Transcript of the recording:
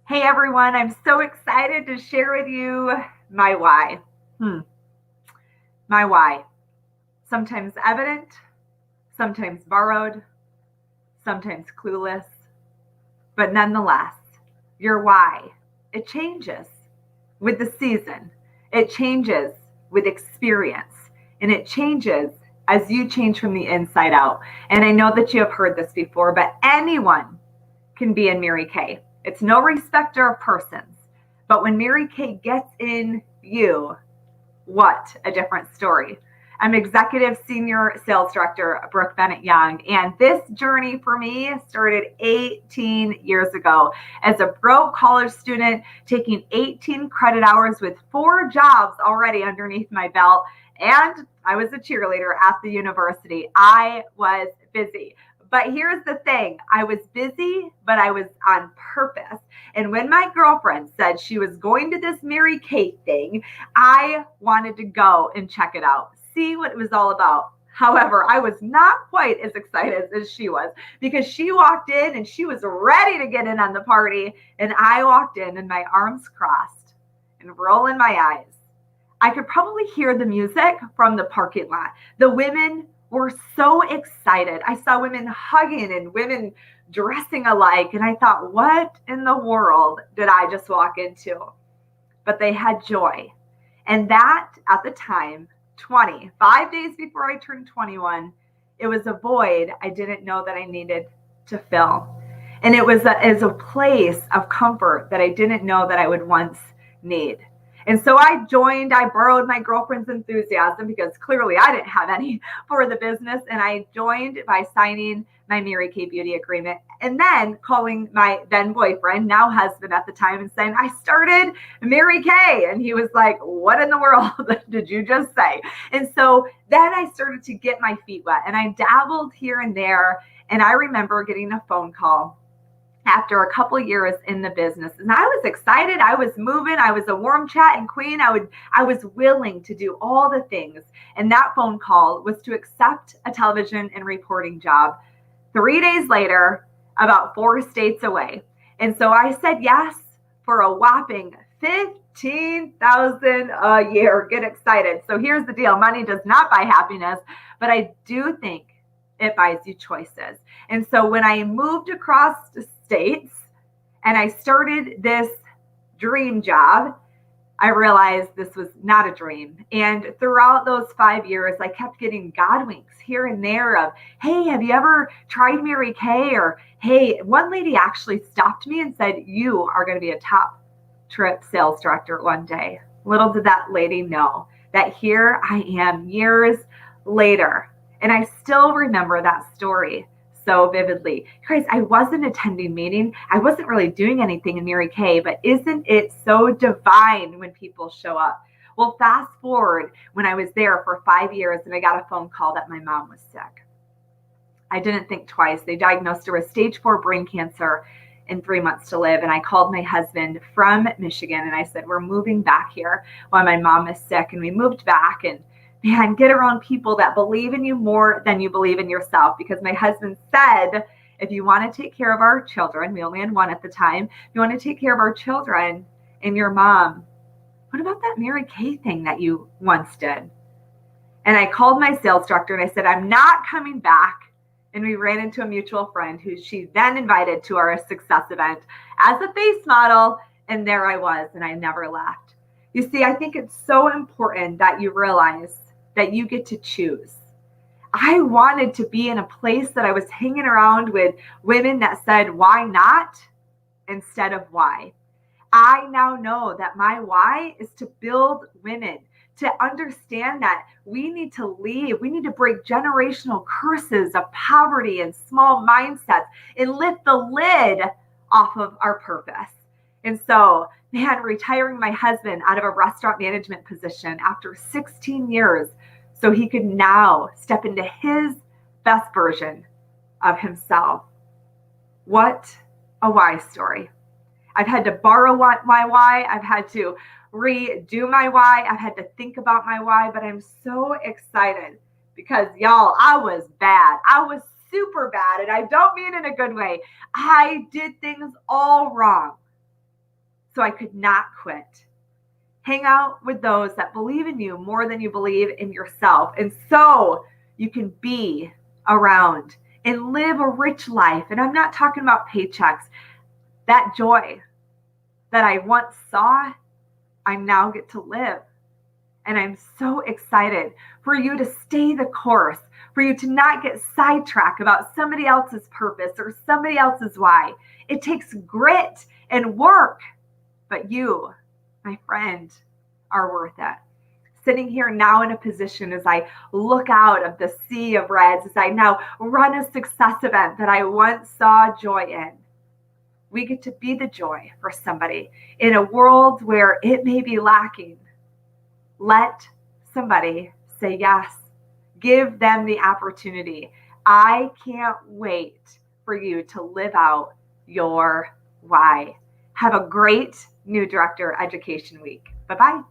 Hey everyone, I'm so excited to share with you my why. My why. Sometimes evident, sometimes borrowed, sometimes clueless, but nonetheless, your why. It changes with the season, it changes with experience, and it changes as you change from the inside out. And I know that you have heard this before, but anyone can be in Mary Kay. It's no respecter of persons. But when Mary Kay gets in you, what a different story. I'm Executive Senior Sales Director, Brooke Bennett Young, and this journey for me started 18 years ago as a broke college student, taking 18 credit hours with 4 jobs already underneath my belt. And I was a cheerleader at the university. I was busy. But here's the thing, I was busy, but I was on purpose. And when my girlfriend said she was going to this Mary Kay thing, I wanted to go and check it out, see what it was all about. However, I was not quite as excited as she was because she walked in and she was ready to get in on the party. And I walked in and my arms crossed and rolling my eyes. I could probably hear the music from the parking lot. The women were so excited. I saw women hugging and women dressing alike. And I thought, what in the world did I just walk into? But they had joy. And that at the time, 5 days before I turned 21, it was a void I didn't know that I needed to fill. And it was a place of comfort that I didn't know that I would once need. And so I borrowed my girlfriend's enthusiasm because clearly I didn't have any for the business. And I joined by signing my Mary Kay Beauty agreement and then calling my then boyfriend, now husband at the time, and saying, I started Mary Kay. And he was like, what in the world did you just say? And so then I started to get my feet wet and I dabbled here and there. And I remember getting a phone call after a couple of years in the business. And I was excited. I was moving. I was a warm chatting queen. I was willing to do all the things. And that phone call was to accept a television and reporting job 3 days later, about 4 states away. And so I said yes for a whopping $15,000 a year. Get excited. So here's the deal. Money does not buy happiness, but I do think it buys you choices. And so when I moved across the states and I started this dream job, I realized this was not a dream. And throughout those 5 years, I kept getting God winks here and there of, hey, have you ever tried Mary Kay? Or, hey, one lady actually stopped me and said, you are going to be a top trip sales director one day. Little did that lady know that here I am years later. And I still remember that story so vividly. Guys, I wasn't attending meeting. I wasn't really doing anything in Mary Kay, but isn't it so divine when people show up? Well, fast forward when I was there for 5 years and I got a phone call that my mom was sick. I didn't think twice. They diagnosed her with stage 4 brain cancer and 3 months to live. And I called my husband from Michigan and I said, we're moving back here while my mom is sick. And we moved back and man, get around people that believe in you more than you believe in yourself. Because my husband said, if you want to take care of our children, we only had one at the time, if you want to take care of our children and your mom, what about that Mary Kay thing that you once did? And I called my sales director and I said, I'm not coming back. And we ran into a mutual friend who she then invited to our success event as a face model. And there I was, and I never left. You see, I think it's so important that you realize that you get to choose. I wanted to be in a place that I was hanging around with women that said, why not? Instead of why. I now know that my why is to build women, to understand that we need to leave. We need to break generational curses of poverty and small mindsets and lift the lid off of our purpose. And so, man, retiring my husband out of a restaurant management position after 16 years so he could now step into his best version of himself. What a why story. I've had to borrow my why. I've had to redo my why. I've had to think about my why, but I'm so excited because y'all, I was bad. I was super bad. And I don't mean in a good way. I did things all wrong. so I could not quit. Hang out with those that believe in you more than you believe in yourself. And so you can be around and live a rich life. And I'm not talking about paychecks. That joy that I once saw, I now get to live. And I'm so excited for you to stay the course, for you to not get sidetracked about somebody else's purpose or somebody else's why. It takes grit and work, but you, my friend, are worth it. Sitting here now in a position as I look out of the sea of reds, as I now run a success event that I once saw joy in, we get to be the joy for somebody in a world where it may be lacking. Let somebody say yes. Give them the opportunity. I can't wait for you to live out your why. Have a great New Director Education Week. Bye-bye.